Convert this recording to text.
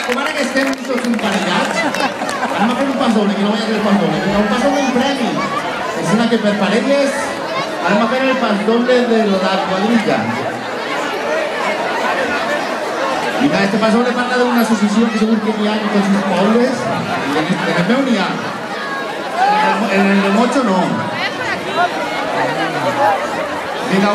Kemana que estem tots emparellats, anem a fer un pas doble, que no vaya a fer el pas doble. Un pas doble en premi. És una que per parelles anem a fer el pas doble de la quadrilla. Mira, este pas doble parla d'una associació que segur que hi ha en tots els pobles, i en el meu n'hi ha. En el de Mocho no. Vinga,